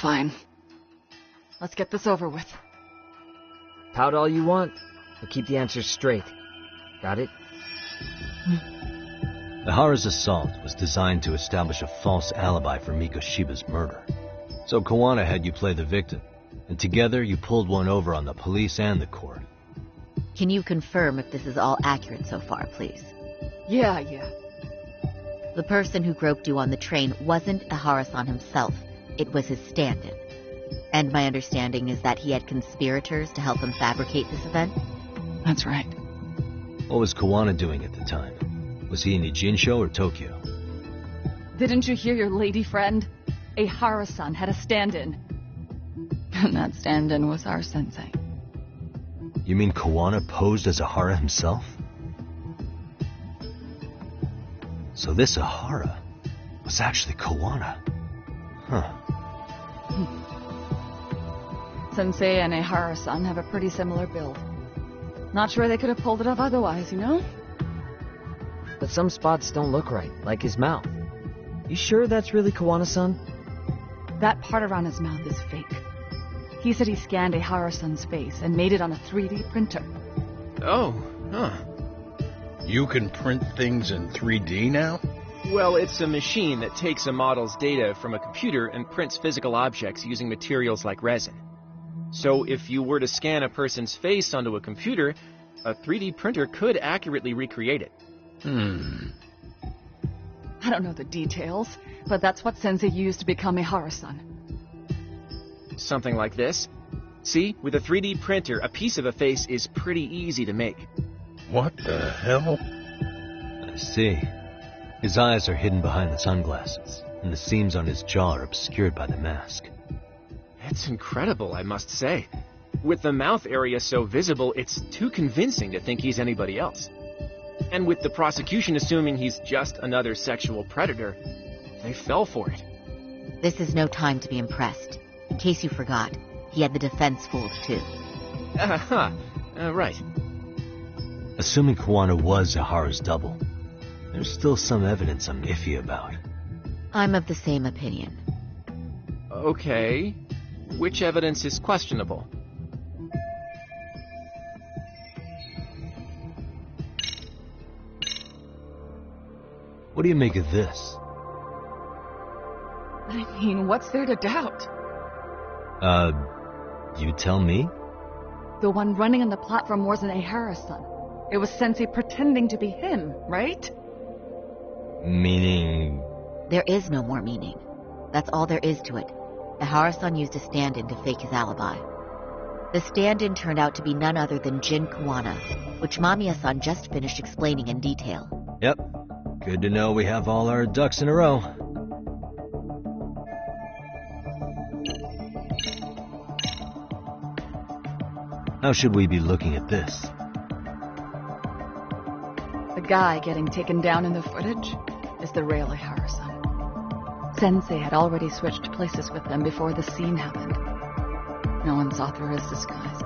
Fine. Let's get this over with. Pout all you want, but keep the answers straight. Got it? Ihara's assault was designed to establish a false alibi for Mikoshiba's murder. So Kawana had you play the victim, and together you pulled one over on the police and the court. Can you confirm if this is all accurate so far, please? Yeah. The person who groped you on the train wasn't Ihara-san himself. It was his stand-in. And my understanding is that he had conspirators to help him fabricate this event? That's right. What was Kawana doing at the time? Was he in Ijinsho or Tokyo? Didn't you hear your lady friend? Ihara-san had a stand-in. And that stand-in was our sensei. You mean Kawana posed as Ihara himself? So this Ihara was actually Kawana. Huh. Sensei and Ihara-san have a pretty similar build. Not sure they could have pulled it off otherwise, you know? But some spots don't look right, like his mouth. You sure that's really Kawana-san? That part around his mouth is fake. He said he scanned Ihara-san's face and made it on a 3D printer. Oh, huh. You can print things in 3D now? Well, it's a machine that takes a model's data from a computer and prints physical objects using materials like resin. So if you were to scan a person's face onto a computer, a 3D printer could accurately recreate it. I don't know the details, but that's what Sensei used to become Ihara-san. Something like this. See, with a 3D printer, a piece of a face is pretty easy to make. What the hell? I see. His eyes are hidden behind the sunglasses, and the seams on his jaw are obscured by the mask. It's incredible, I must say. With the mouth area so visible, it's too convincing to think he's anybody else. And with the prosecution assuming he's just another sexual predator, they fell for it. This is no time to be impressed. In case you forgot, he had the defense fooled too. Right. Assuming Kawana was Ihara's double, there's still some evidence I'm iffy about. I'm of the same opinion. Okay. Which evidence is questionable? What do you make of this? I mean, what's there to doubt? You tell me? The one running on the platform wasn't Ihara-san. It was Sensei pretending to be him, right? Meaning... There is no more meaning. That's all there is to it. Ihara-san used a stand-in to fake his alibi. The stand-in turned out to be none other than Jin Kawana, which Mamiya-san just finished explaining in detail. Yep. Good to know we have all our ducks in a row. How should we be looking at this? The guy getting taken down in the footage is the real Ihara-san. Sensei had already switched places with them before the scene happened. No one saw through his disguise.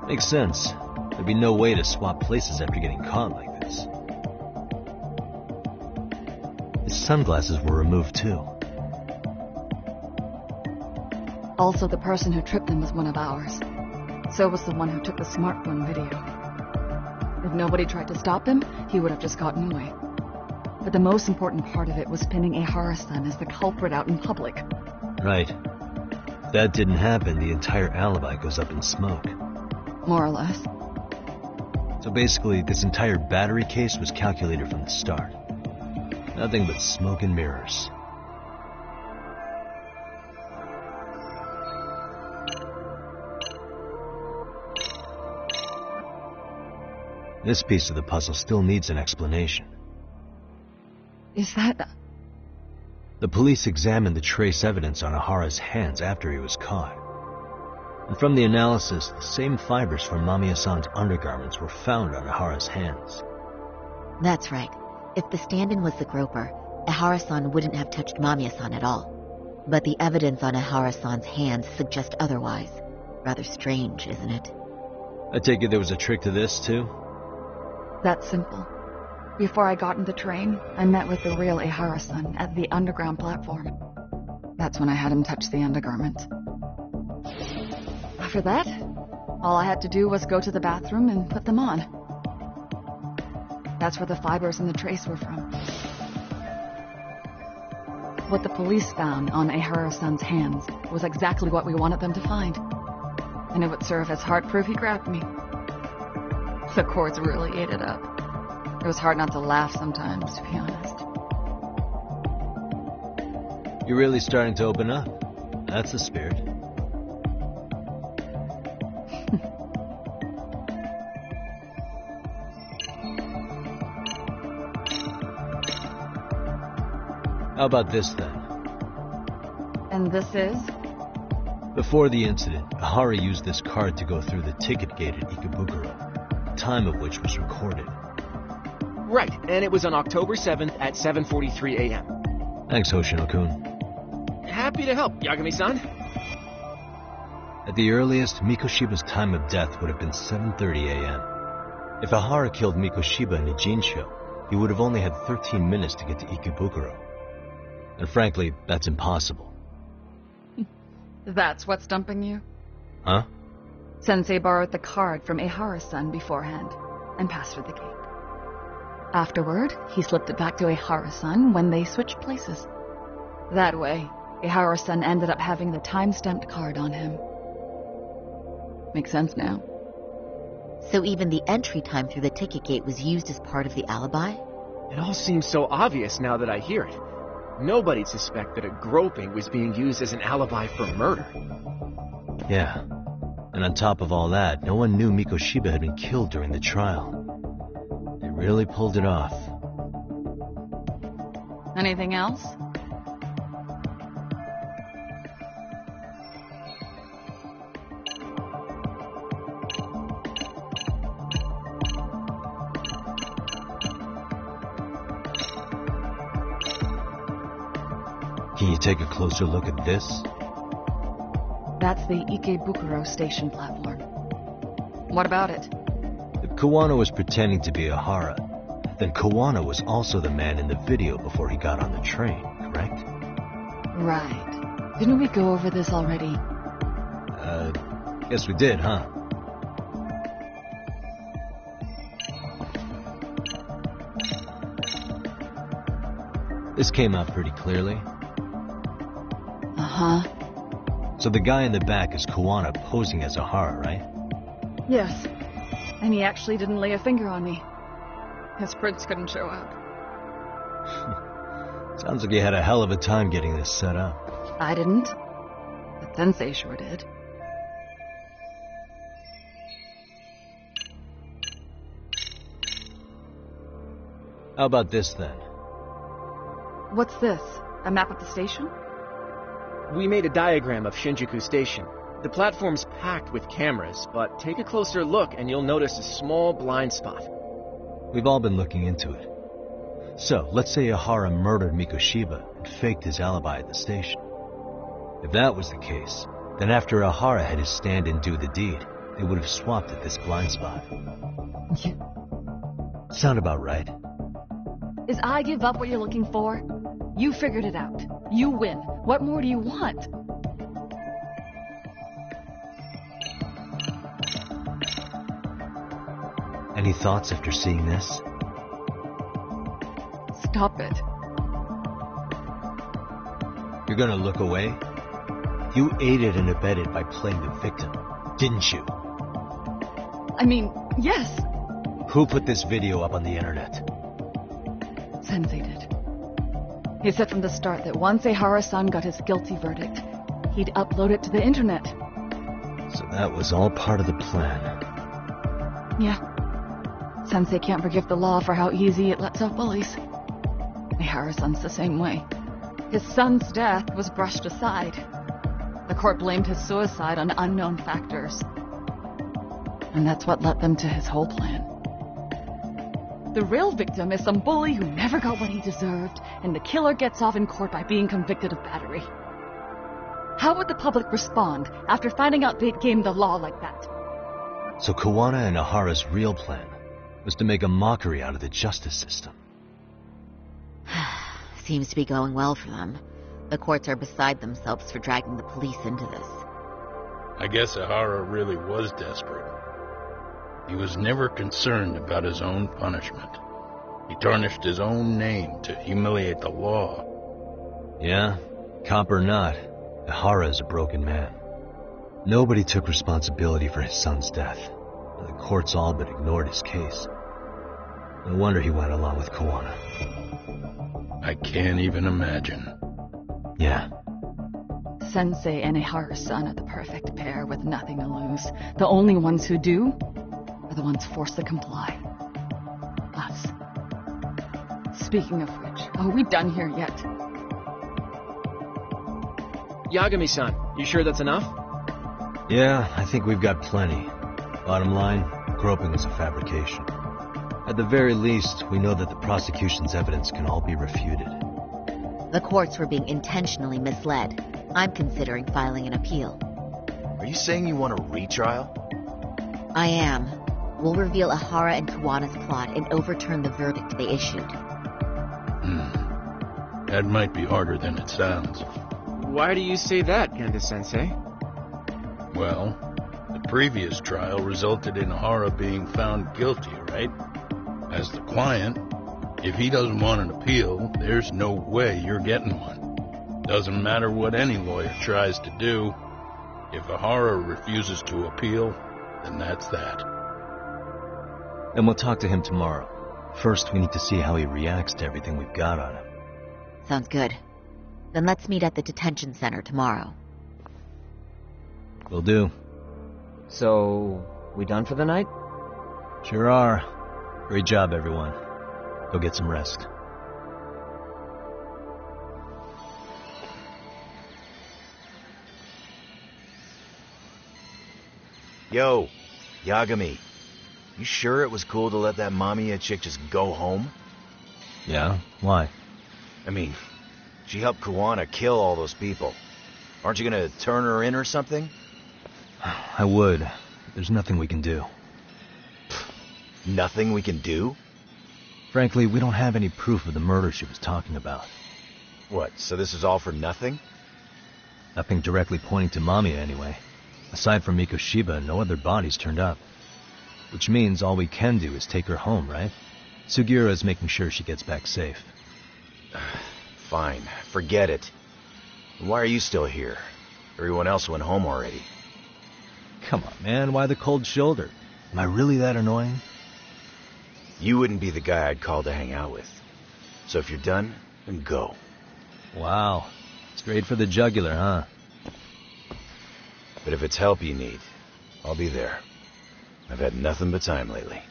Makes sense. There'd be no way to swap places after getting caught like this. His sunglasses were removed too. Also, the person who tripped them was one of ours. So was the one who took the smartphone video. If nobody tried to stop him, he would have just gotten away. But the most important part of it was pinning Ihara-san as the culprit out in public. Right. If that didn't happen, the entire alibi goes up in smoke. More or less. So basically, this entire battery case was calculated from the start. Nothing but smoke and mirrors. This piece of the puzzle still needs an explanation. Is that... The police examined the trace evidence on Ihara's hands after he was caught. And from the analysis, the same fibers from Mamiya-san's undergarments were found on Ihara's hands. That's right. If the stand-in was the groper, Ihara-san wouldn't have touched Mamiya-san at all. But the evidence on Ihara-san's hands suggests otherwise. Rather strange, isn't it? I take it there was a trick to this, too? That's simple. Before I got in the train, I met with the real Ihara-san at the underground platform. That's when I had him touch the undergarment. After that, all I had to do was go to the bathroom and put them on. That's where the fibers in the trace were from. What the police found on Ahara-san's hands was exactly what we wanted them to find. And it would serve as hard proof he grabbed me. The courts really ate it up. It was hard not to laugh sometimes, to be honest. You're really starting to open up. That's the spirit. How about this then? And this is? Before the incident, Ahara used this card to go through the ticket gate at Ikebukuro, the time of which was recorded. Right, and it was on October 7th at 7:43 a.m. Thanks, Hoshino-kun. Happy to help, Yagami-san. At the earliest, Mikoshiba's time of death would have been 7:30 a.m. If Ahara killed Mikoshiba in Nijinsho, he would have only had 13 minutes to get to Ikebukuro. And frankly, that's impossible. That's what's stumping you? Huh? Sensei borrowed the card from Ahara-san beforehand and passed through the gate. Afterward, he slipped it back to Ahara-san when they switched places. That way, Ahara-san ended up having the time-stamped card on him. Makes sense now. So even the entry time through the ticket gate was used as part of the alibi? It all seems so obvious now that I hear it. Nobody'd suspect that a groping was being used as an alibi for murder. Yeah. And on top of all that, no one knew Mikoshiba had been killed during the trial. They really pulled it off. Anything else? Can you take a closer look at this? That's the Ikebukuro station platform. What about it? If Kawana was pretending to be Ahara, then Kawana was also the man in the video before he got on the train, correct? Right. Didn't we go over this already? Guess we did, huh? This came out pretty clearly. Uh-huh. So the guy in the back is Kawana posing as Ahara, right? Yes. And he actually didn't lay a finger on me. His prints couldn't show up. Sounds like you had a hell of a time getting this set up. I didn't. But Sensei sure did. How about this then? What's this? A map of the station? We made a diagram of Shinjuku Station. The platform's packed with cameras, but take a closer look and you'll notice a small blind spot. We've all been looking into it. So, let's say Ahara murdered Mikoshiba and faked his alibi at the station. If that was the case, then after Ahara had his stand-in do the deed, they would have swapped at this blind spot. Sound about right? Is I give up what you're looking for? You figured it out. You win. What more do you want? Any thoughts after seeing this? Stop it. You're gonna look away? You aided and abetted by playing the victim, didn't you? I mean, yes. Who put this video up on the internet? Sensei did. He said from the start that once Ahara-san got his guilty verdict, he'd upload it to the internet. So that was all part of the plan. Yeah. Sensei can't forgive the law for how easy it lets off bullies. Ahara-san's the same way. His son's death was brushed aside. The court blamed his suicide on unknown factors. And that's what led them to his whole plan. The real victim is some bully who never got what he deserved, and the killer gets off in court by being convicted of battery. How would the public respond after finding out they'd gamed the law like that? So Kawana and Ahara's real plan was to make a mockery out of the justice system. Seems to be going well for them. The courts are beside themselves for dragging the police into this. I guess Ahara really was desperate. He was never concerned about his own punishment. He tarnished his own name to humiliate the law. Yeah, cop or not, Ahara is a broken man. Nobody took responsibility for his son's death. The courts all but ignored his case. No wonder he went along with Kawana. I can't even imagine. Yeah. Sensei and Ihara-san are the perfect pair with nothing to lose. The only ones who do are the ones forced to comply. Us. Speaking of which, are we done here yet? Yagami-san, you sure that's enough? Yeah, I think we've got plenty. Bottom line, groping is a fabrication. At the very least, we know that the prosecution's evidence can all be refuted. The courts were being intentionally misled. I'm considering filing an appeal. Are you saying you want a retrial? I am. We'll reveal Ahara and Kawana's plot and overturn the verdict they issued. That might be harder than it sounds. Why do you say that, Genda-sensei? Well, the previous trial resulted in Ahara being found guilty, right? As the client, if he doesn't want an appeal, there's no way you're getting one. Doesn't matter what any lawyer tries to do. If Ahara refuses to appeal, then that's that. And we'll talk to him tomorrow. First, we need to see how he reacts to everything we've got on him. Sounds good. Then let's meet at the detention center tomorrow. Will do. So, we done for the night? Sure are. Great job, everyone. Go get some rest. Yo, Yagami. You sure it was cool to let that Mamiya chick just go home? Yeah? Why? I mean, she helped Kawana kill all those people. Aren't you gonna turn her in or something? I would. There's nothing we can do. Nothing we can do? Frankly, we don't have any proof of the murder she was talking about. What, so this is all for nothing? Nothing directly pointing to Mamiya, anyway. Aside from Mikoshiba, no other bodies turned up. Which means all we can do is take her home, right? Sugiura is making sure she gets back safe. Fine, forget it. Why are you still here? Everyone else went home already. Come on, man, why the cold shoulder? Am I really that annoying? You wouldn't be the guy I'd call to hang out with. So if you're done, then go. Wow. Straight for the jugular, huh? But if it's help you need, I'll be there. I've had nothing but time lately.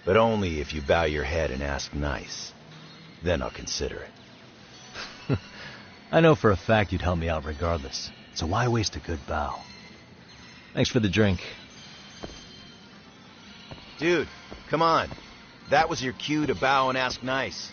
But only if you bow your head and ask nice. Then I'll consider it. I know for a fact you'd help me out regardless, so why waste a good bow? Thanks for the drink. Dude, come on. That was your cue to bow and ask nice.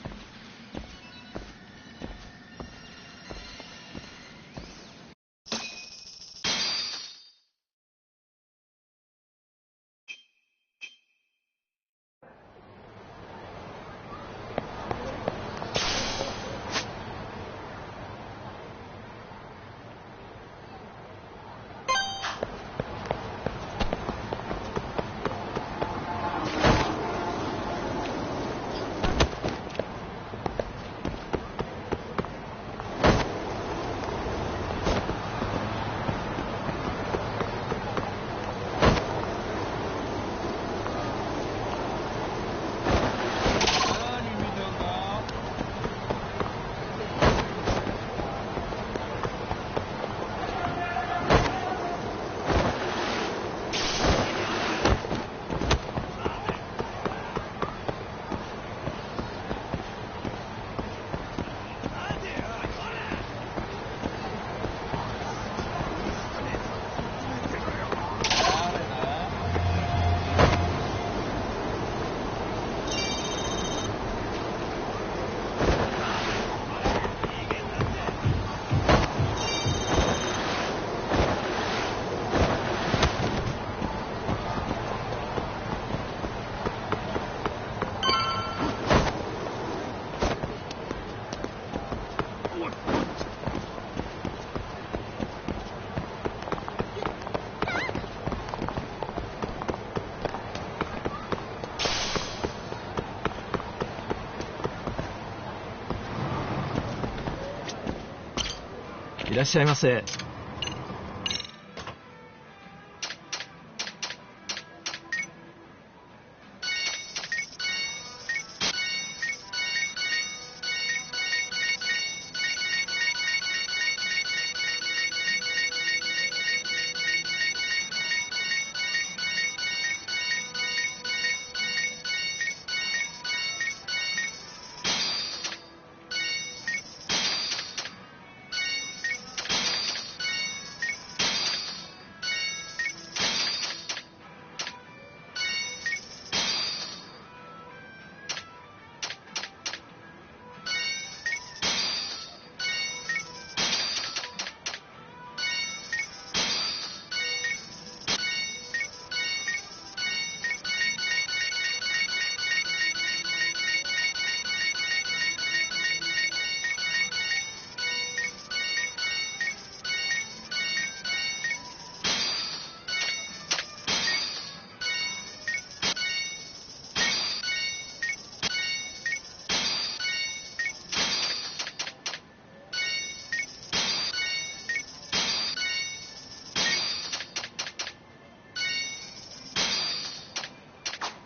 いらっしゃいませ。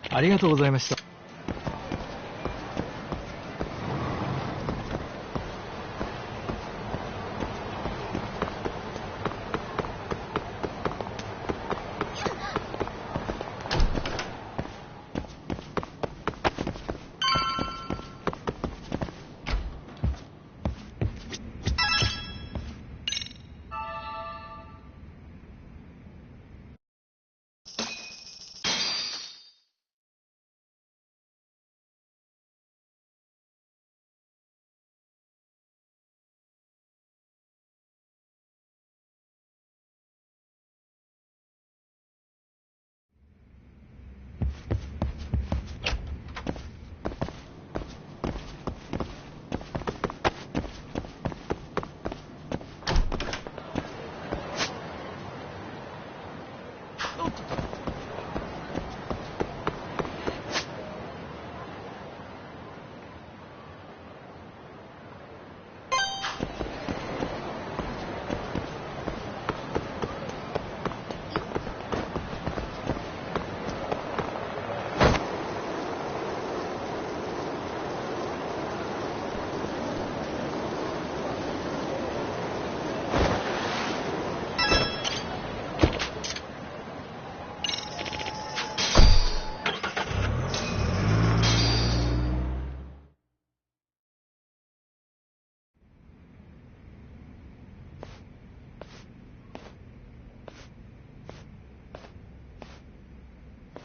ありがとうございました。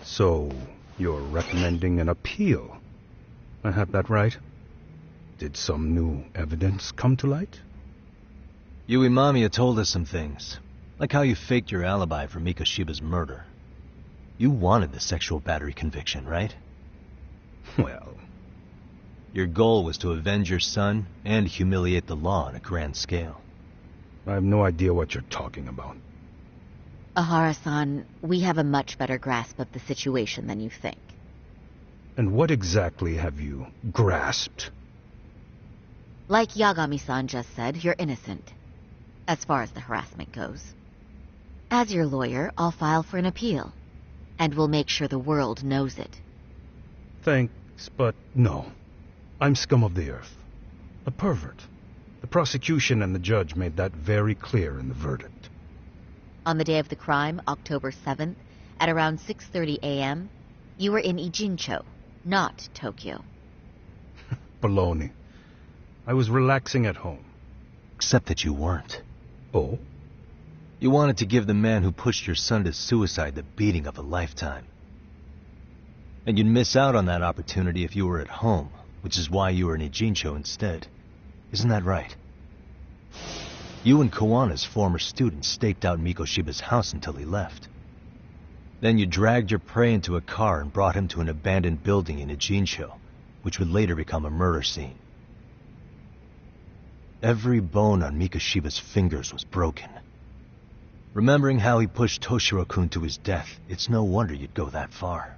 So, you're recommending an appeal? I have that right? Did some new evidence come to light? Yui Mamiya told us some things, like how you faked your alibi for Mikoshiba's murder. You wanted the sexual battery conviction, right? Well... Your goal was to avenge your son and humiliate the law on a grand scale. I have no idea what you're talking about. Ahara-san, we have a much better grasp of the situation than you think. And what exactly have you grasped? Like Yagami-san just said, you're innocent, as far as the harassment goes. As your lawyer, I'll file for an appeal, and we'll make sure the world knows it. Thanks, but no. I'm scum of the earth. A pervert. The prosecution and the judge made that very clear in the verdict. On the day of the crime, October 7th, at around 6:30 a.m., you were in Ijincho, not Tokyo. Baloney. I was relaxing at home. Except that you weren't. Oh? You wanted to give the man who pushed your son to suicide the beating of a lifetime. And you'd miss out on that opportunity if you were at home, which is why you were in Ijincho instead. Isn't that right? You and Kawana's former student staked out Mikoshiba's house until he left. Then you dragged your prey into a car and brought him to an abandoned building in Ijincho, which would later become a murder scene. Every bone on Mikoshiba's fingers was broken. Remembering how he pushed Toshiro-kun to his death, it's no wonder you'd go that far.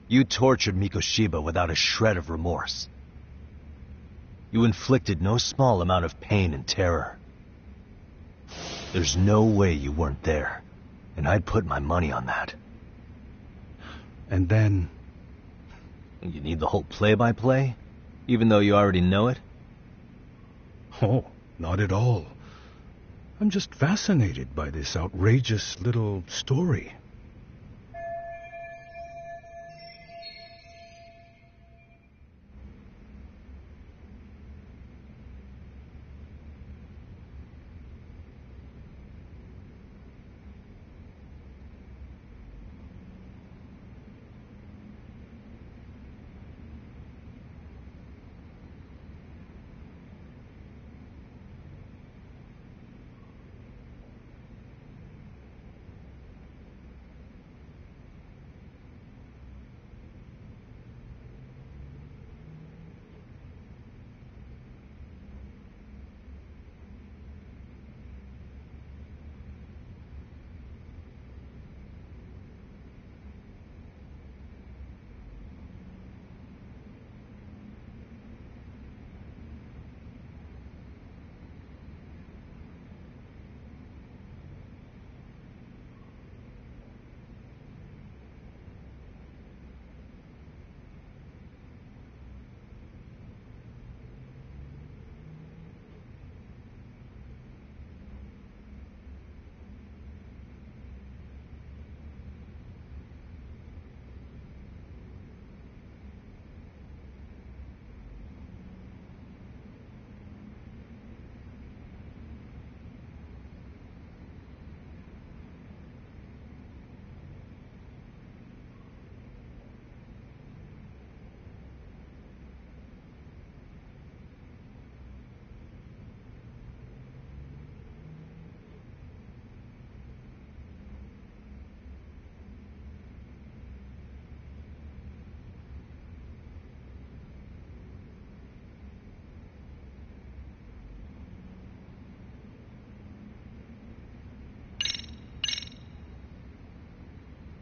You tortured Mikoshiba without a shred of remorse. You inflicted no small amount of pain and terror. There's no way you weren't there, and I'd put my money on that. And then... You need the whole play-by-play, even though you already know it? Oh, not at all. I'm just fascinated by this outrageous little story.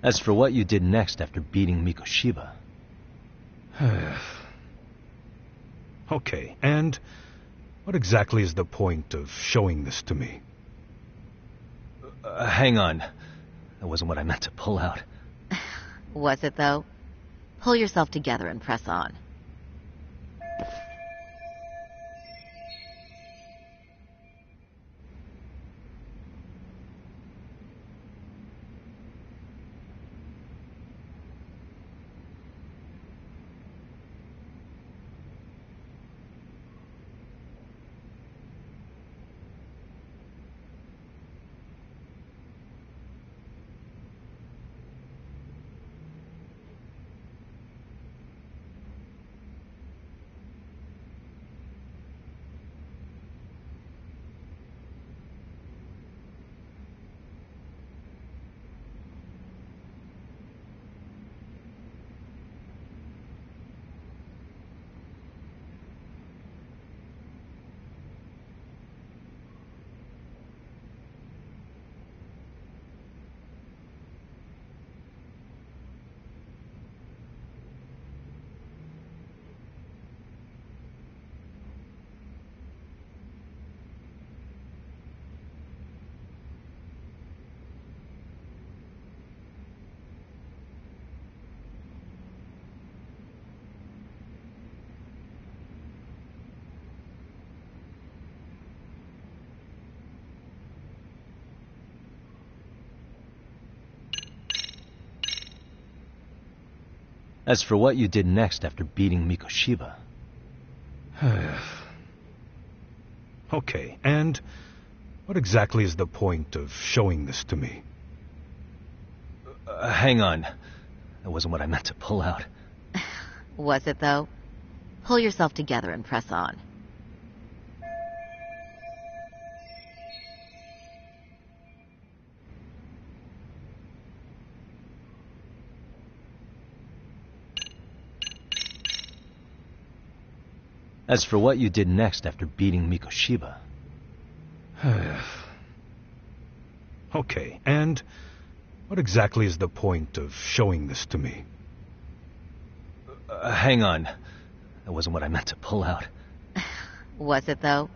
As for what you did next after beating Mikoshiba... Okay, and what exactly is the point of showing this to me? hang on. That wasn't what I meant to pull out. Was it, though? Pull yourself together and press on. As for what you did next after beating Mikoshiba... Okay, and what exactly is the point of showing this to me? hang on. That wasn't what I meant to pull out. Was it, though? Pull yourself together and press on. As for what you did next after beating Mikoshiba... Okay, and what exactly is the point of showing this to me? hang on. That wasn't what I meant to pull out. Was it, though?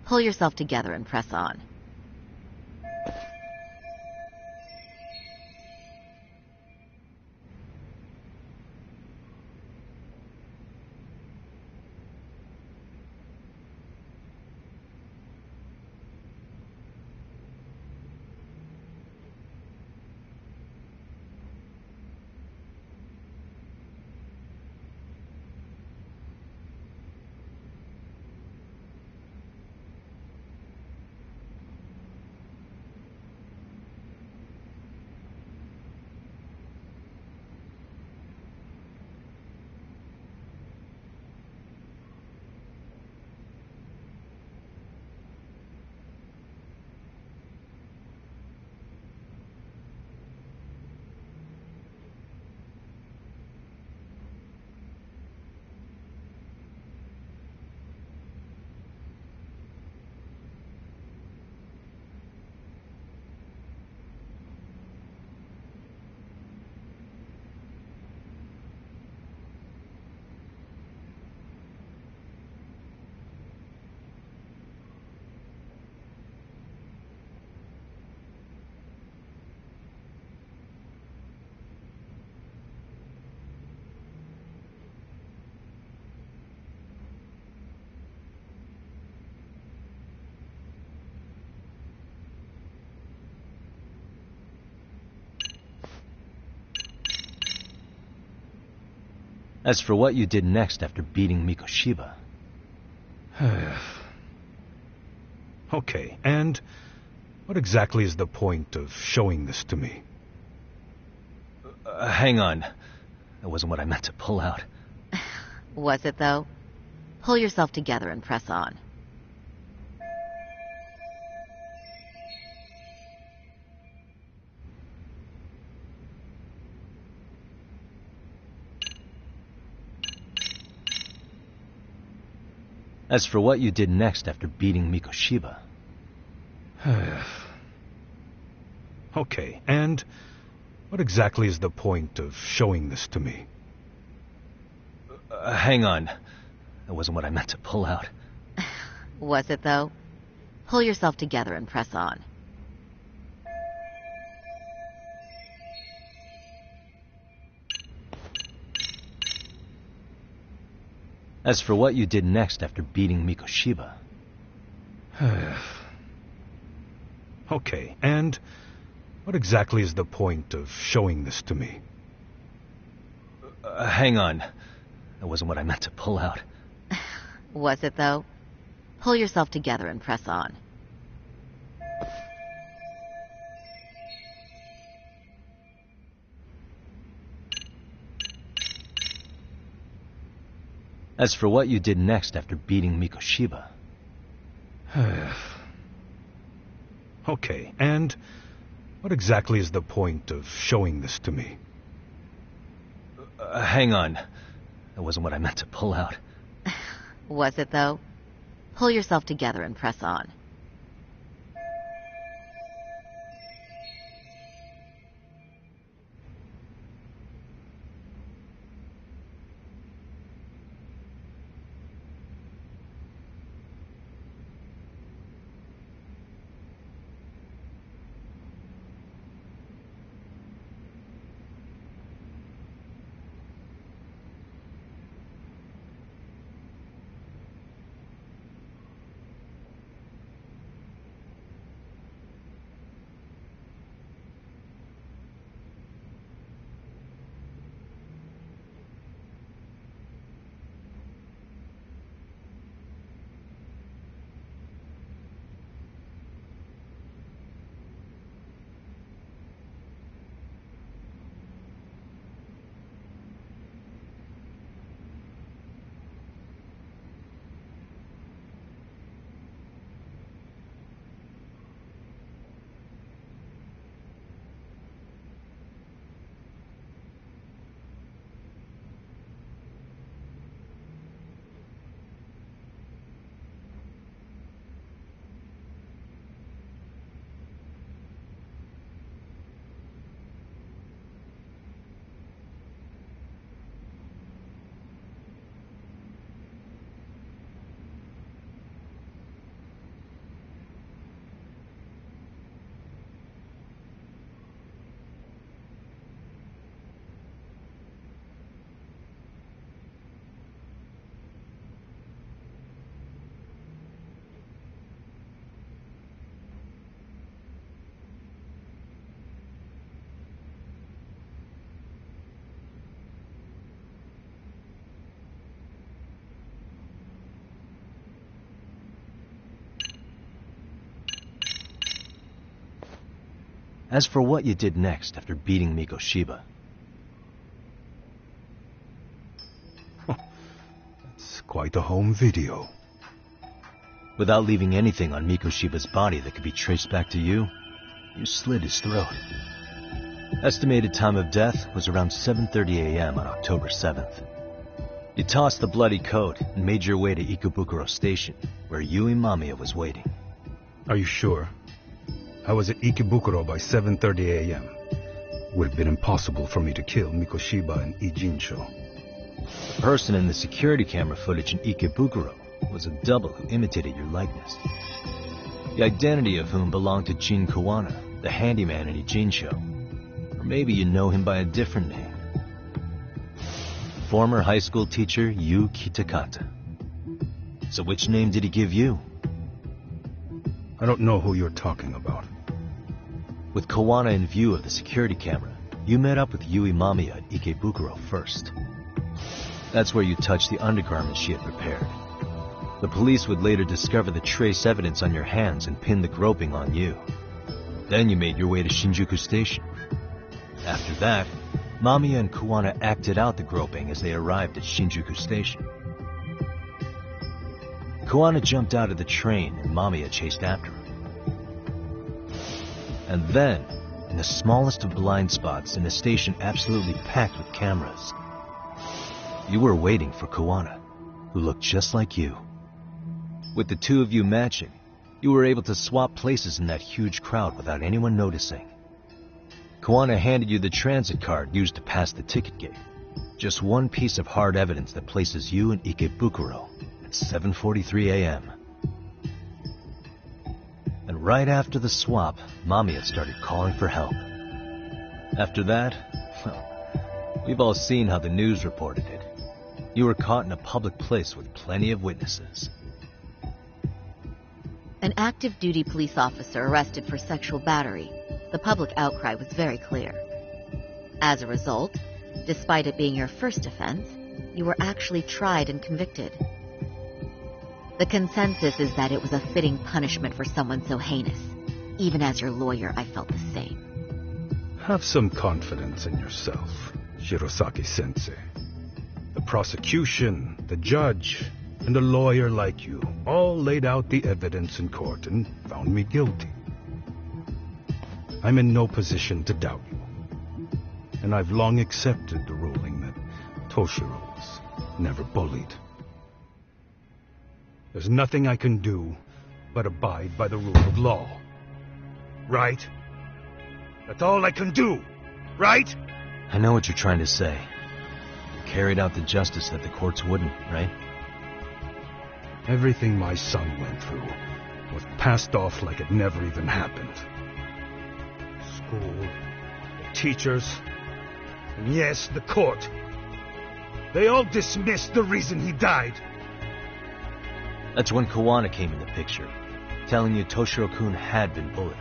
Pull yourself together and press on. As for what you did next after beating Mikoshiba... Okay, and what exactly is the point of showing this to me? hang on. That wasn't what I meant to pull out. Was it, though? Pull yourself together and press on. As for what you did next after beating Mikoshiba... Okay, and what exactly is the point of showing this to me? hang on. That wasn't what I meant to pull out. Was it, though? Pull yourself together and press on. As for what you did next after beating Mikoshiba... Okay, and what exactly is the point of showing this to me? hang on. That wasn't what I meant to pull out. Was it, though? Pull yourself together and press on. As for what you did next after beating Mikoshiba... Okay, and what exactly is the point of showing this to me? hang on. That wasn't what I meant to pull out. Was it, though? Pull yourself together and press on. As for what you did next after beating Mikoshiba... That's quite a home video. Without leaving anything on Mikoshiba's body that could be traced back to you, you slit his throat. Estimated time of death was around 7:30 a.m. on October 7th. You tossed the bloody coat and made your way to Ikebukuro Station, where Yui Mamiya was waiting. Are you sure? I was at Ikebukuro by 7:30 a.m. Would have been impossible for me to kill Mikoshiba and Ijincho. The person in the security camera footage in Ikebukuro was a double who imitated your likeness. The identity of whom belonged to Jin Kawana, the handyman in Ijincho. Or maybe you know him by a different name. Former high school teacher Yu Kitakata. So which name did he give you? I don't know who you're talking about. With Kawana in view of the security camera, you met up with Yui Mamiya at Ikebukuro first. That's where you touched the undergarments she had prepared. The police would later discover the trace evidence on your hands and pin the groping on you. Then you made your way to Shinjuku Station. After that, Mamiya and Kuwana acted out the groping as they arrived at Shinjuku Station. Kuwana jumped out of the train and Mamiya chased after her. And then, in the smallest of blind spots in a station absolutely packed with cameras, you were waiting for Kuwana, who looked just like you. With the two of you matching, you were able to swap places in that huge crowd without anyone noticing. Kuwana handed you the transit card used to pass the ticket gate. Just one piece of hard evidence that places you in Ikebukuro at 7:43 a.m. And right after the swap, Mamiya started calling for help. After that, well, we've all seen how the news reported it. You were caught in a public place with plenty of witnesses. An active duty police officer arrested for sexual battery. The public outcry was very clear. As a result, despite it being your first offense, you were actually tried and convicted. The consensus is that it was a fitting punishment for someone so heinous. Even as your lawyer, I felt the same. Have some confidence in yourself, Shirosaki-sensei. The prosecution, the judge, and a lawyer like you all laid out the evidence in court and found me guilty. I'm in no position to doubt you. And I've long accepted the ruling that Toshiro was never bullied. There's nothing I can do but abide by the rule of law. Right? That's all I can do, right? I know what you're trying to say. You carried out the justice that the courts wouldn't, right? Everything my son went through was passed off like it never even happened. School, the teachers, and yes, the court. They all dismissed the reason he died. That's when Kuwana came in the picture, telling you Toshiro-kun had been bullied.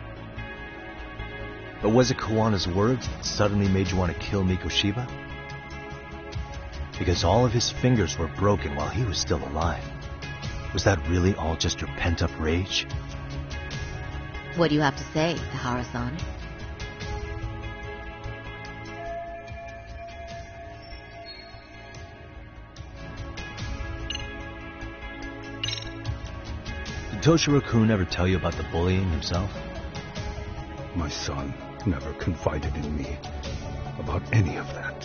But was it Kawana's words that suddenly made you want to kill Mikoshiba? Because all of his fingers were broken while he was still alive. Was that really all just your pent-up rage? What do you have to say, Tahara-san? Did Toshiro-kun ever tell you about the bullying himself? My son never confided in me about any of that.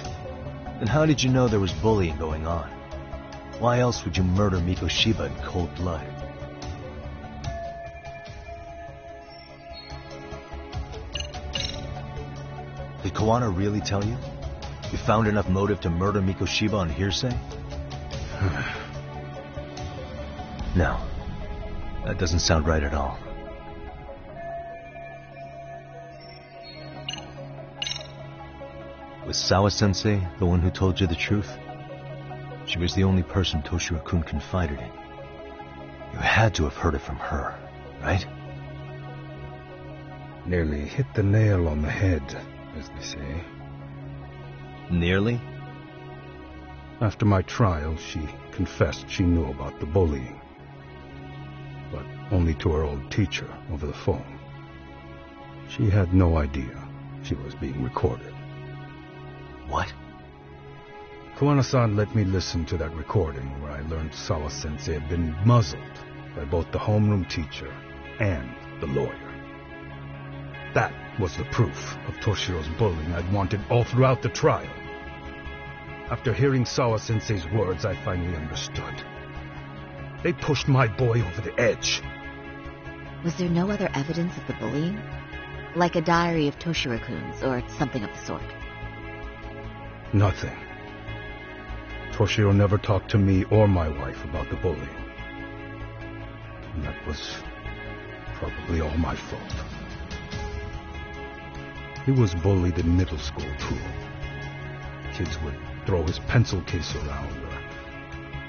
Then how did you know there was bullying going on? Why else would you murder Mikoshiba in cold blood? Did Kuwana really tell you? You found enough motive to murder Mikoshiba on hearsay? No. That doesn't sound right at all. Was Sawa-sensei the one who told you the truth? She was the only person Toshiro-kun confided in. You had to have heard it from her, right? Nearly hit the nail on the head, as they say. Nearly? After my trial, she confessed she knew about the bullying. But only to her old teacher over the phone. She had no idea she was being recorded. What? Kuwana-san let me listen to that recording where I learned Sawa-sensei had been muzzled by both the homeroom teacher and the lawyer. That was the proof of Toshiro's bullying I'd wanted all throughout the trial. After hearing Sawa-sensei's words, I finally understood. They pushed my boy over the edge. Was there no other evidence of the bullying? Like a diary of Toshiro-kun's or something of the sort? Nothing. Toshiro never talked to me or my wife about the bullying. And that was probably all my fault. He was bullied in middle school, too. Kids would throw his pencil case around or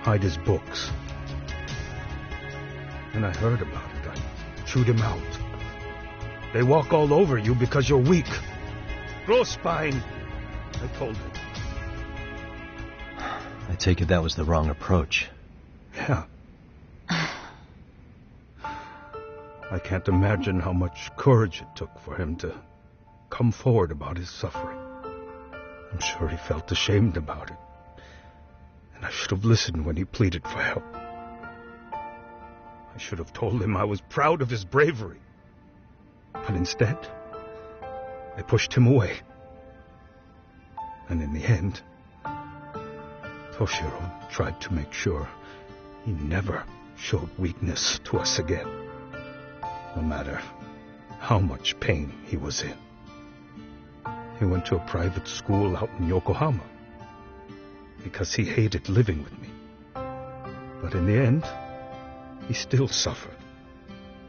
hide his books. When I heard about it, I chewed him out. They walk all over you because you're weak. Grow spine, I told him. I take it that was the wrong approach. Yeah. I can't imagine how much courage it took for him to come forward about his suffering. I'm sure he felt ashamed about it. And I should have listened when he pleaded for help. I should have told him I was proud of his bravery. But instead, I pushed him away. And in the end, Toshiro tried to make sure he never showed weakness to us again, no matter how much pain he was in. He went to a private school out in Yokohama because he hated living with me. But in the end, he still suffered.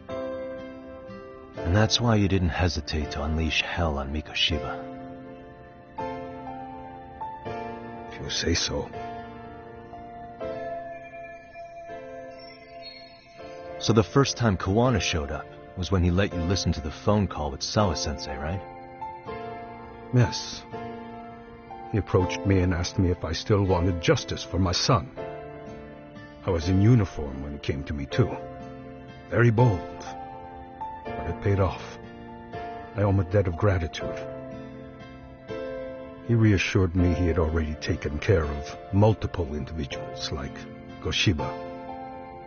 And that's why you didn't hesitate to unleash hell on Mikoshiba. If you say so. So the first time Kawana showed up was when he let you listen to the phone call with Sawa-sensei, right? Yes. He approached me and asked me if I still wanted justice for my son. I was in uniform when he came to me, too. Very bold. But it paid off. I owe him a debt of gratitude. He reassured me he had already taken care of multiple individuals like Goshiba,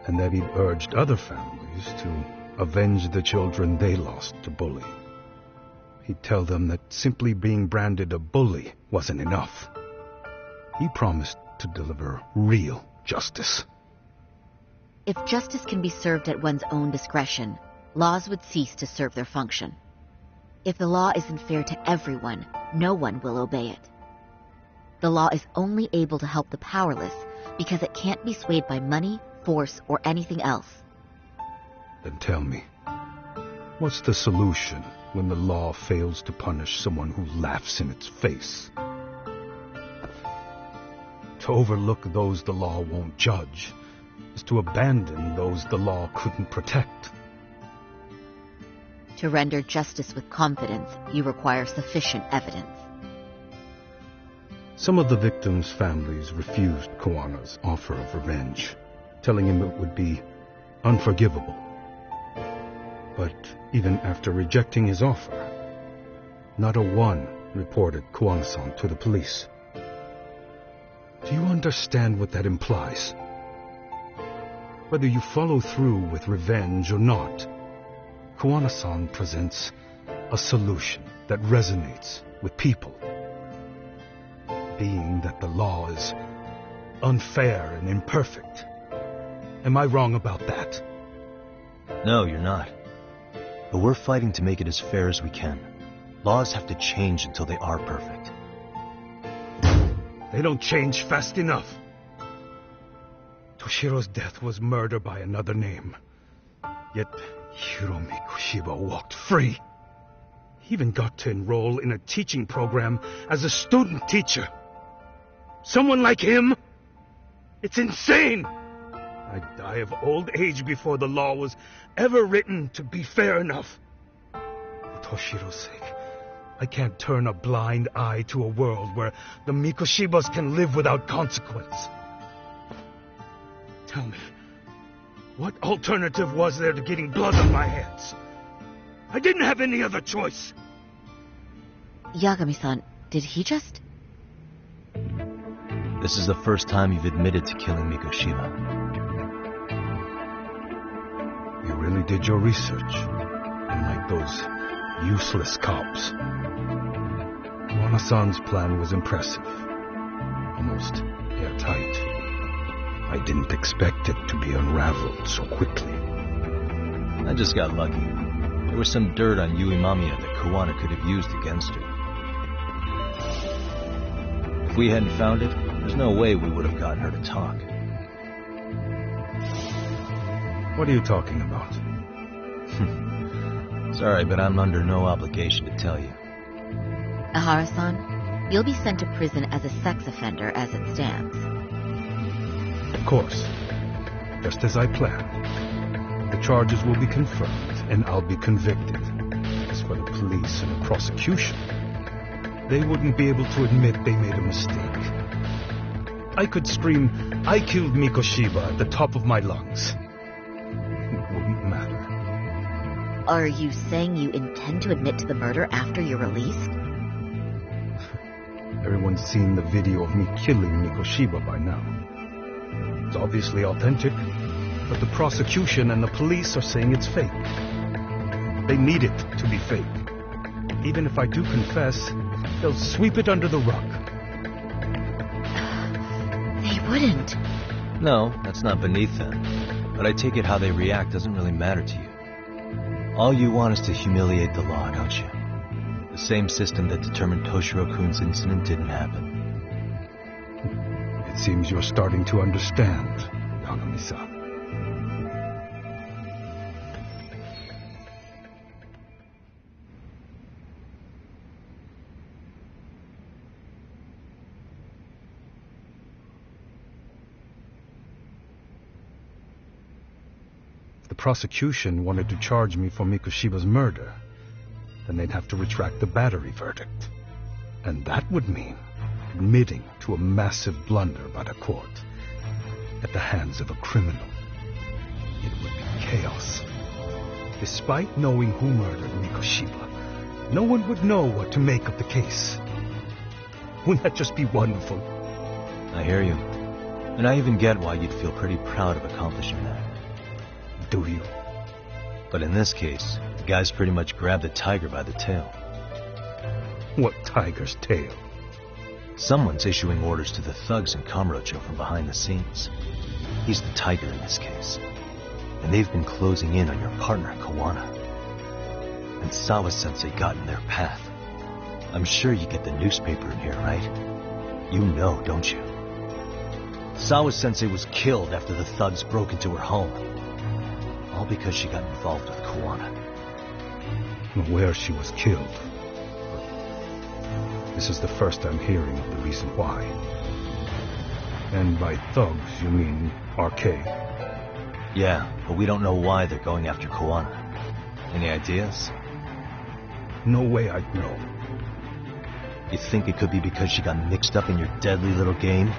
and that he'd urged other families to avenge the children they lost to bullying. He'd tell them that simply being branded a bully wasn't enough. He promised to deliver real justice. If justice can be served at one's own discretion, laws would cease to serve their function. If the law isn't fair to everyone, no one will obey it. The law is only able to help the powerless because it can't be swayed by money, force, or anything else. Then tell me, what's the solution when the law fails to punish someone who laughs in its face? To overlook those the law won't judge is to abandon those the law couldn't protect. To render justice with confidence, you require sufficient evidence. Some of the victims' families refused Kawana's offer of revenge, telling him it would be unforgivable. But even after rejecting his offer, not a one reported Kawana-san to the police. Do you understand what that implies? Whether you follow through with revenge or not, Kawana-san presents a solution that resonates with people. Being that the law is unfair and imperfect. Am I wrong about that? No, you're not. But we're fighting to make it as fair as we can. Laws have to change until they are perfect. They don't change fast enough. Toshiro's death was murder by another name. Yet Hiromi Kushiba walked free. He even got to enroll in a teaching program as a student teacher. Someone like him? It's insane! I'd die of old age before the law was ever written to be fair enough. For Toshiro's sake, I can't turn a blind eye to a world where the Mikoshibas can live without consequence. Tell me, what alternative was there to getting blood on my hands? I didn't have any other choice. Yagami-san, did he just... This is the first time you've admitted to killing Mikoshiba. You really did your research, unlike those useless cops. Kawana-san's plan was impressive, almost airtight. I didn't expect it to be unraveled so quickly. I just got lucky. There was some dirt on Yui Mamiya that Kawana could have used against her. If we hadn't found it, there's no way we would have gotten her to talk. What are you talking about? Sorry, but I'm under no obligation to tell you. Ahara-san, you'll be sent to prison as a sex offender as it stands. Of course. Just as I planned. The charges will be confirmed, and I'll be convicted. As for the police and the prosecution, they wouldn't be able to admit they made a mistake. I could scream, "I killed Mikoshiba" at the top of my lungs. It wouldn't matter. Are you saying you intend to admit to the murder after you're released? Everyone's seen the video of me killing Mikoshiba by now. It's obviously authentic, but the prosecution and the police are saying it's fake. They need it to be fake. Even if I do confess, they'll sweep it under the rug. They wouldn't. No, that's not beneath them. But I take it how they react doesn't really matter to you. All you want is to humiliate the law, don't you? The same system that determined Toshiro-kun's incident didn't happen. It seems you're starting to understand, Yagami-san. If the prosecution wanted to charge me for Mikoshiba's murder, then they'd have to retract the battery verdict. And that would mean admitting to a massive blunder by the court at the hands of a criminal. It would be chaos. Despite knowing who murdered Mikoshiba, no one would know what to make of the case. Wouldn't that just be wonderful? I hear you. And I even get why you'd feel pretty proud of accomplishing that. Do you? But in this case, the guy's pretty much grabbed the tiger by the tail. What tiger's tail? Someone's issuing orders to the thugs in Kamurocho from behind the scenes. He's the tiger in this case. And they've been closing in on your partner, Kawana. And Sawa-sensei got in their path. I'm sure you get the newspaper in here, right? You know, don't you? Sawa-sensei was killed after the thugs broke into her home. All because she got involved with Kawana. Where she was killed. This is the first I'm hearing of the reason why. And by thugs, you mean arcade? Yeah, but we don't know why they're going after Kawana. Any ideas? No way I'd know. You think it could be because she got mixed up in your deadly little game?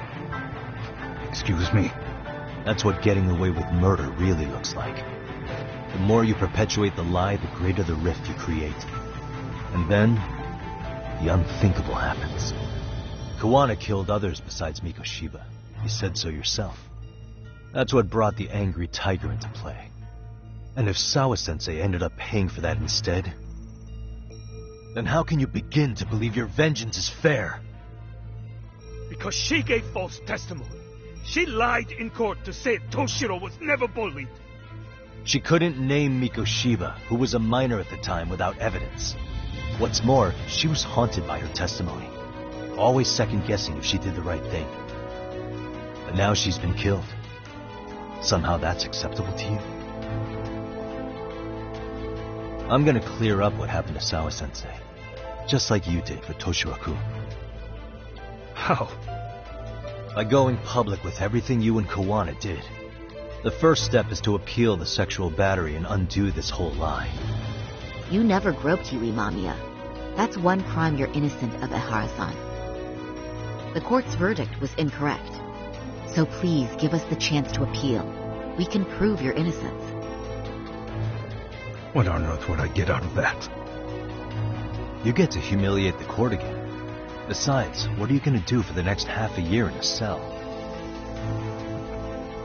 Excuse me? That's what getting away with murder really looks like. The more you perpetuate the lie, the greater the rift you create. And then, the unthinkable happens. Kawana killed others besides Mikoshiba. You said so yourself. That's what brought the angry tiger into play. And if Sawa-sensei ended up paying for that instead, then how can you begin to believe your vengeance is fair? Because she gave false testimony. She lied in court to say Toshiro was never bullied. She couldn't name Mikoshiba, who was a minor at the time, without evidence. What's more, she was haunted by her testimony, always second-guessing if she did the right thing. But now she's been killed. Somehow that's acceptable to you? I'm gonna clear up what happened to Sawa-sensei, just like you did for Toshiro-kun. How? By going public with everything you and Kawana did. The first step is to appeal the sexual battery and undo this whole lie. You never groped Yui, Mamiya. That's one crime you're innocent of, Ehara-san. The court's verdict was incorrect. So please give us the chance to appeal. We can prove your innocence. What on earth would I get out of that? You get to humiliate the court again. Besides, what are you going to do for the next half a year in a cell?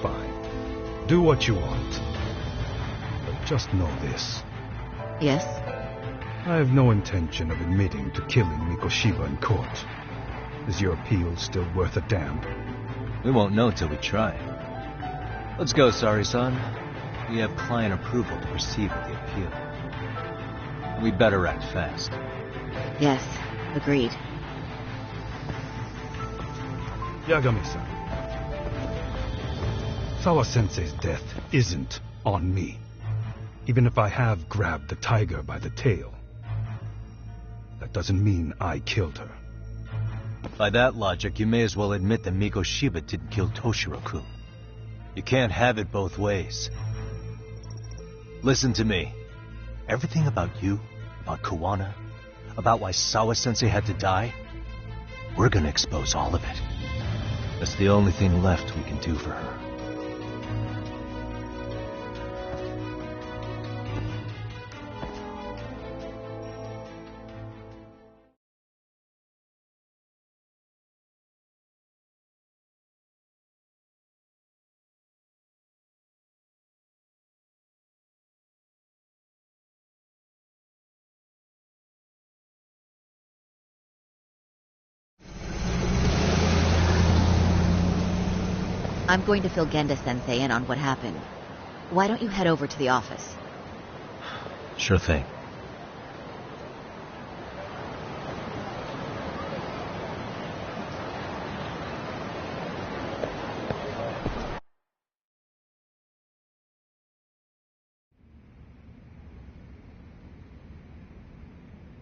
Fine. Do what you want. But just know this. Yes? I have no intention of admitting to killing Mikoshiba in court. Is your appeal still worth a damn? We won't know till we try. Let's go, Sari-san. We have client approval to proceed with the appeal. We better act fast. Yes, agreed. Yagami-san. Sawa-sensei's death isn't on me. Even if I have grabbed the tiger by the tail. That doesn't mean I killed her. By that logic, you may as well admit that Mikoshiba didn't kill Toshiro-kun. You can't have it both ways. Listen to me. Everything about you, about Kawana, about why Sawa-sensei had to die, we're gonna expose all of it. That's the only thing left we can do for her. I'm going to fill Genda-sensei in on what happened. Why don't you head over to the office? Sure thing.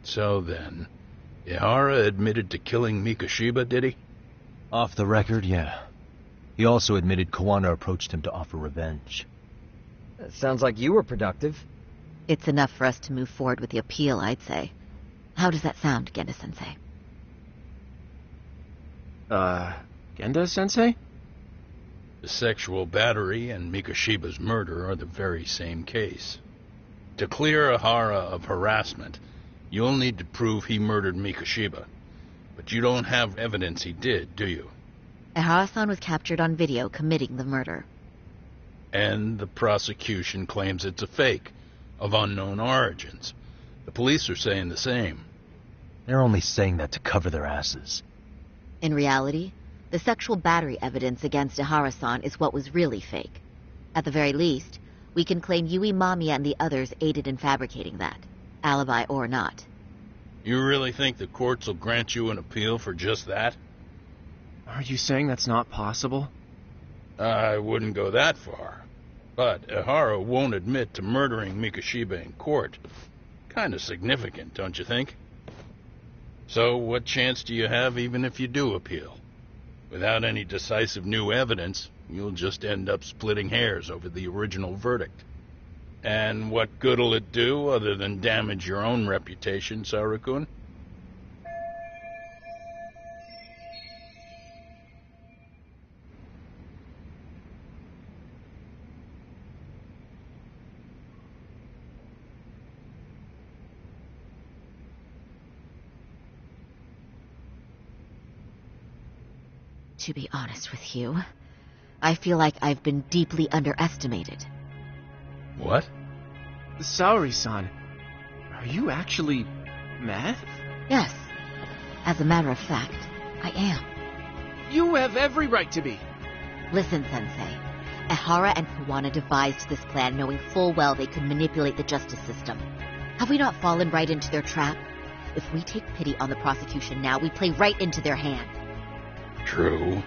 So then, Ihara admitted to killing Mikoshiba, did he? Off the record, yeah. He also admitted Kawana approached him to offer revenge. Sounds like you were productive. It's enough for us to move forward with the appeal, I'd say. How does that sound, Genda-sensei? Genda-sensei? The sexual battery and Mikoshiba's murder are the very same case. To clear Ihara of harassment, you'll need to prove he murdered Mikoshiba. But you don't have evidence he did, do you? Ihara-san was captured on video committing the murder. And the prosecution claims it's a fake, of unknown origins. The police are saying the same. They're only saying that to cover their asses. In reality, the sexual battery evidence against Ihara-san is what was really fake. At the very least, we can claim Yui Mamiya and the others aided in fabricating that, alibi or not. You really think the courts will grant you an appeal for just that? Are you saying that's not possible? I wouldn't go that far. But Ihara won't admit to murdering Mikoshiba in court. Kinda significant, don't you think? So what chance do you have even if you do appeal? Without any decisive new evidence, you'll just end up splitting hairs over the original verdict. And what good'll it do other than damage your own reputation, Saru-kun? To be honest with you, I feel like I've been deeply underestimated. What? Saori-san, are you actually mad? Yes. As a matter of fact, I am. You have every right to be. Listen, Sensei. Ihara and Kawana devised this plan knowing full well they could manipulate the justice system. Have we not fallen right into their trap? If we take pity on the prosecution now, we play right into their hand. True.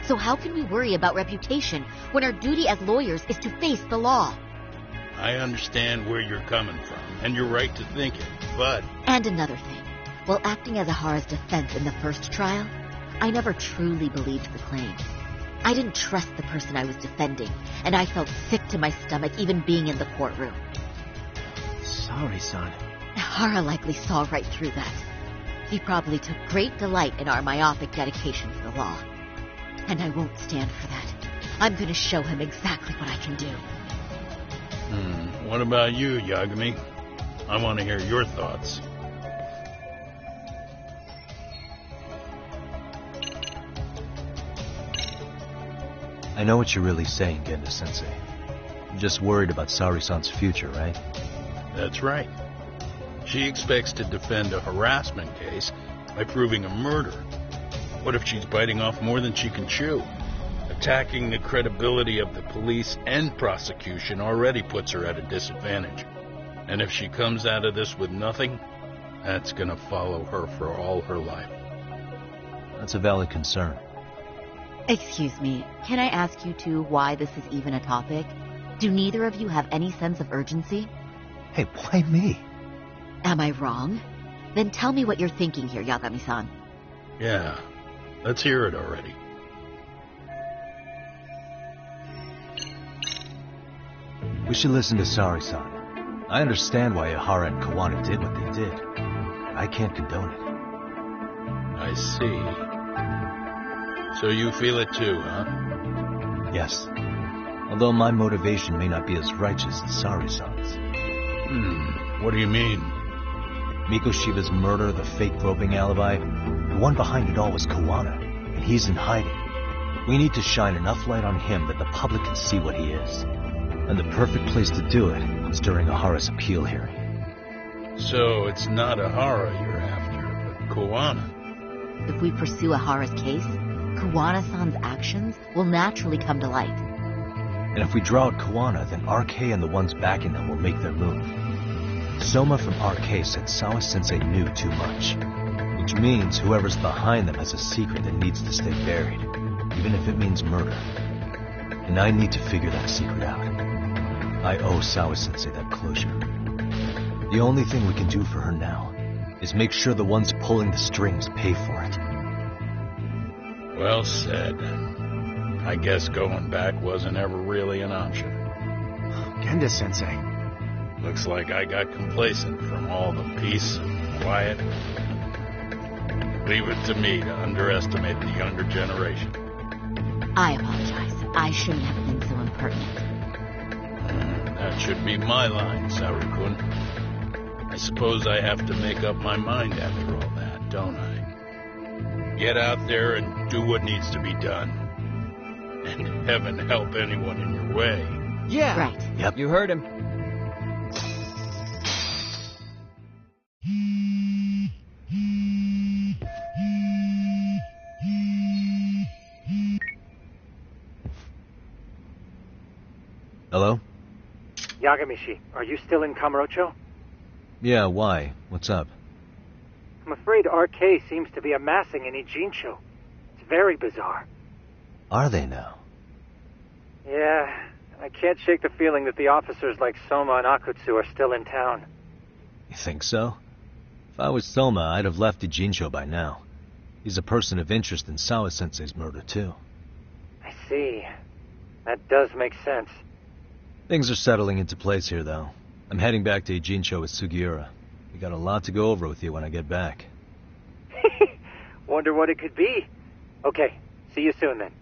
So how can we worry about reputation when our duty as lawyers is to face the law? I understand where you're coming from, and you're right to think it, but... And another thing. While acting as Ihara's defense in the first trial, I never truly believed the claim. I didn't trust the person I was defending, and I felt sick to my stomach even being in the courtroom. Saori-san. Ihara likely saw right through that. He probably took great delight in our myopic dedication to the law. And I won't stand for that. I'm going to show him exactly what I can do. What about you, Yagami? I want to hear your thoughts. I know what you're really saying, Genda-sensei. You're just worried about Saori-san's future, right? That's right. She expects to defend a harassment case by proving a murder. What if she's biting off more than she can chew? Attacking the credibility of the police and prosecution already puts her at a disadvantage. And if she comes out of this with nothing, that's gonna follow her for all her life. That's a valid concern. Excuse me, can I ask you two why this is even a topic? Do neither of you have any sense of urgency? Hey, why me? Am I wrong? Then tell me what you're thinking here, Yagami-san. Yeah, let's hear it already. We should listen to Saori-san. I understand why Ihara and Kawana did what they did. I can't condone it. I see. So you feel it too, huh? Yes. Although my motivation may not be as righteous as Sari-san's. What do you mean? Miko Shiba's murder, the fake groping alibi, the one behind it all was Kawana, and he's in hiding. We need to shine enough light on him that the public can see what he is. And the perfect place to do it is during Ahara's appeal hearing. So it's not Ahara you're after, but Kawana. If we pursue Ahara's case, Kawana-san's actions will naturally come to light. And if we draw out Kawana, then RK and the ones backing them will make their move. Soma from RK said Sawa-sensei knew too much, which means whoever's behind them has a secret that needs to stay buried, even if it means murder. And I need to figure that secret out. I owe Sawa-sensei that closure. The only thing we can do for her now is make sure the ones pulling the strings pay for it. Well said. I guess going back wasn't ever really an option. Genda-sensei. Looks like I got complacent from all the peace and quiet. Leave it to me to underestimate the younger generation. I apologize. I shouldn't have been so impertinent. That should be my line, Saru-kun. I suppose I have to make up my mind after all that, don't I? Get out there and do what needs to be done. And heaven help anyone in your way. Yeah. Right. Yep. You heard him. Hello? Yagamishi, are you still in Kamurocho? Yeah, why? What's up? I'm afraid RK seems to be amassing in Ijincho. It's very bizarre. Are they now? Yeah, I can't shake the feeling that the officers like Soma and Akutsu are still in town. You think so? If I was Soma, I'd have left Ijincho by now. He's a person of interest in Sawa-sensei's murder, too. I see. That does make sense. Things are settling into place here, though. I'm heading back to Ijincho with Sugiura. We got a lot to go over with you when I get back. Wonder what it could be. Okay, see you soon then.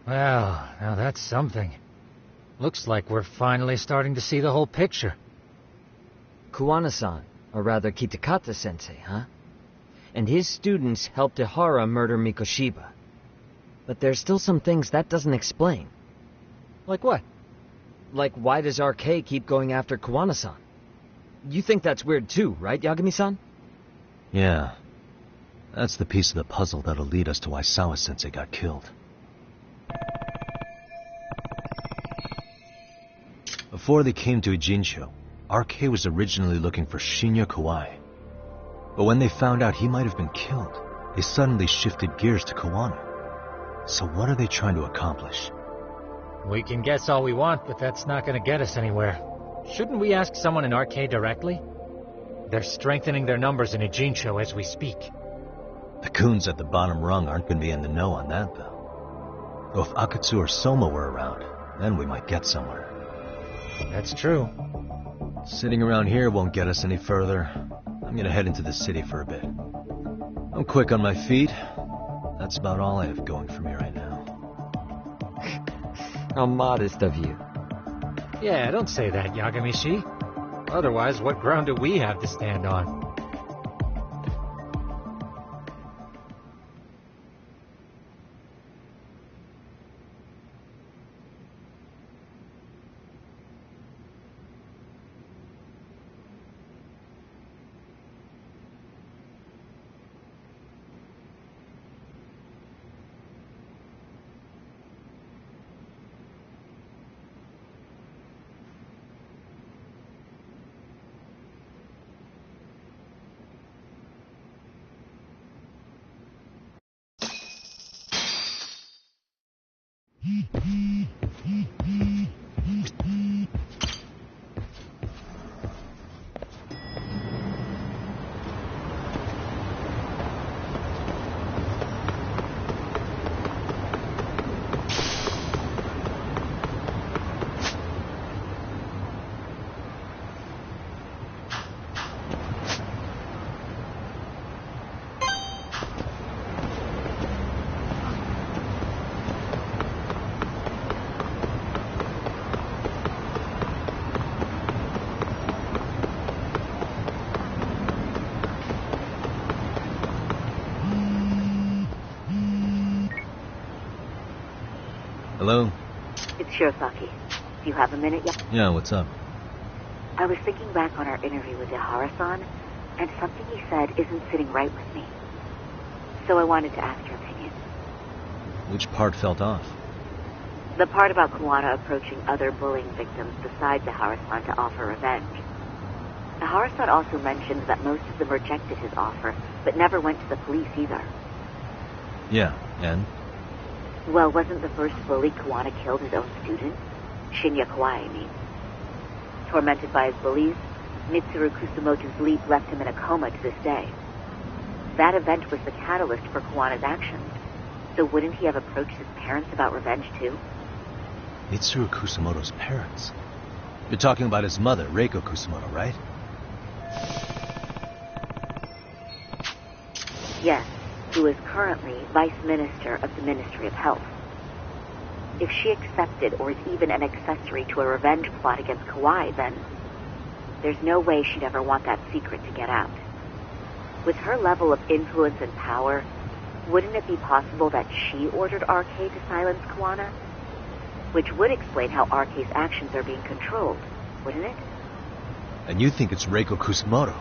Well, now that's something. Looks like we're finally starting to see the whole picture. Kuwana-san, or rather Kitakata-sensei, huh? And his students helped Ihara murder Mikoshiba. But there's still some things that doesn't explain. Like what? Like, why does RK keep going after Kuwana-san? You think that's weird too, right, Yagami-san? Yeah. That's the piece of the puzzle that'll lead us to why Sawa-sensei got killed. Before they came to Ijincho, RK was originally looking for Shinya Kawai. But when they found out he might have been killed, they suddenly shifted gears to Kuwana. So what are they trying to accomplish? We can guess all we want, but that's not going to get us anywhere. Shouldn't we ask someone in RK directly? They're strengthening their numbers in Ijincho as we speak. The goons at the bottom rung aren't going to be in the know on that, though. Though if Akatsu or Soma were around, then we might get somewhere. That's true. Sitting around here won't get us any further. I'm gonna head into the city for a bit. I'm quick on my feet. That's about all I have going for me right now. How modest of you. Yeah, don't say that, Yagami-shi. Otherwise, what ground do we have to stand on? Hello? It's Shirosaki. Do you have a minute yet? Yeah, what's up? I was thinking back on our interview with Ihara-san, and something he said isn't sitting right with me. So I wanted to ask your opinion. Which part felt off? The part about Kuwana approaching other bullying victims besides Ihara-san to offer revenge. Ihara-san also mentioned that most of them rejected his offer, but never went to the police either. Yeah, and? Well, wasn't the first bully Kuwana killed his own student? Shinya Kawai, I mean. Tormented by his bullies, Mitsuru Kusumoto's leap left him in a coma to this day. That event was the catalyst for Kuwana's actions. So wouldn't he have approached his parents about revenge too? Mitsuru Kusumoto's parents? You're talking about his mother, Reiko Kusumoto, right? Yes, who is currently Vice Minister of the Ministry of Health. If she accepted or is even an accessory to a revenge plot against Kawai, then there's no way she'd ever want that secret to get out. With her level of influence and power, wouldn't it be possible that she ordered RK to silence Kuwana? Which would explain how RK's actions are being controlled, wouldn't it? And you think it's Reiko Kusumoto?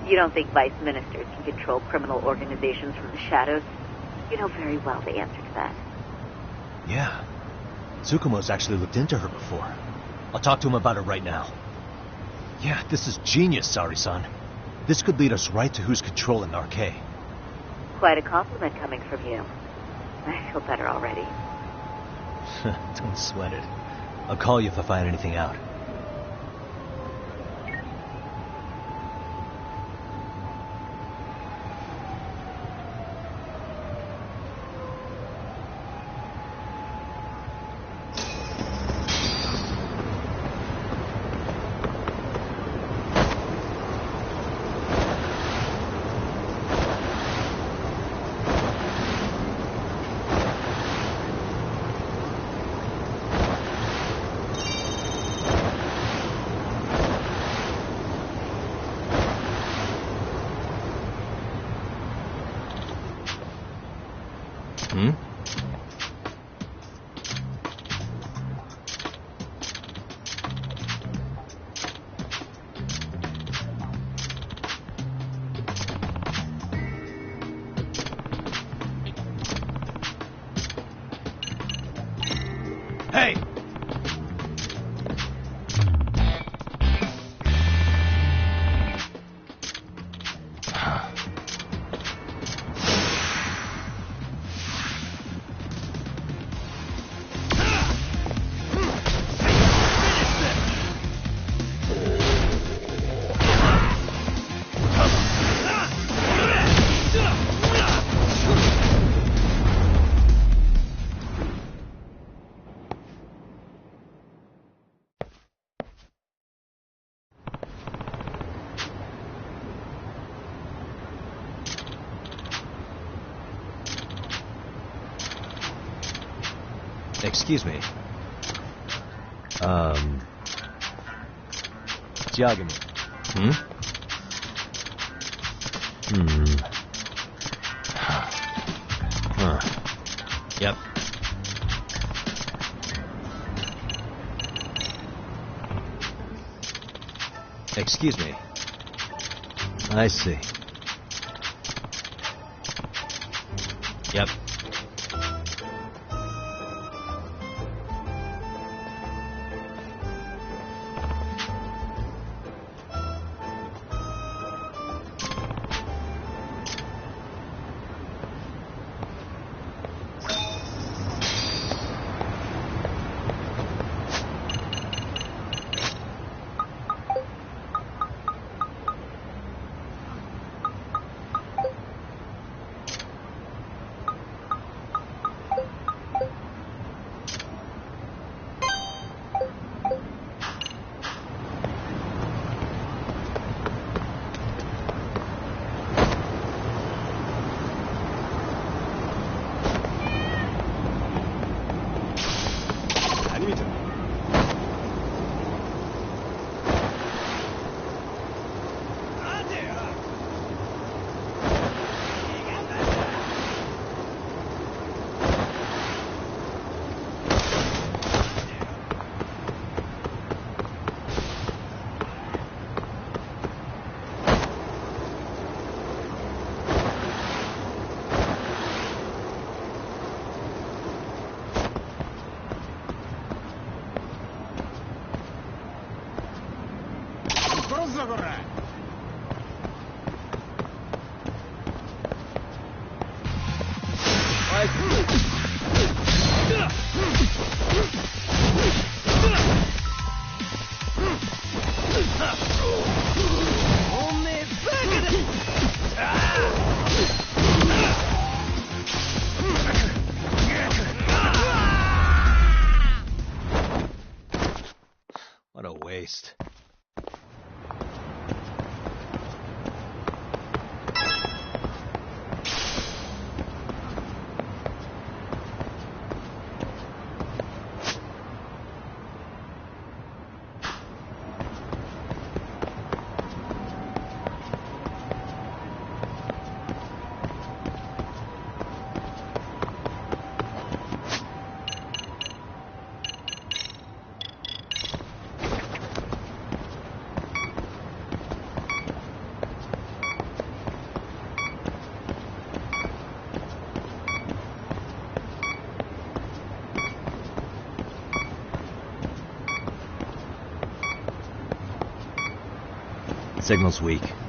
You don't think vice ministers can control criminal organizations from the shadows? You know very well the answer to that. Yeah. Tsukumo's actually looked into her before. I'll talk to him about it right now. Yeah, this is genius, Sari-san. This could lead us right to who's controlling RK. Quite a compliment coming from you. I feel better already. Don't sweat it. I'll call you if I find anything out. Hmm? Hey! Excuse me. Judgement. Hmm? Huh. Yep. Excuse me. I see. Yep. What a waste. Signal's weak.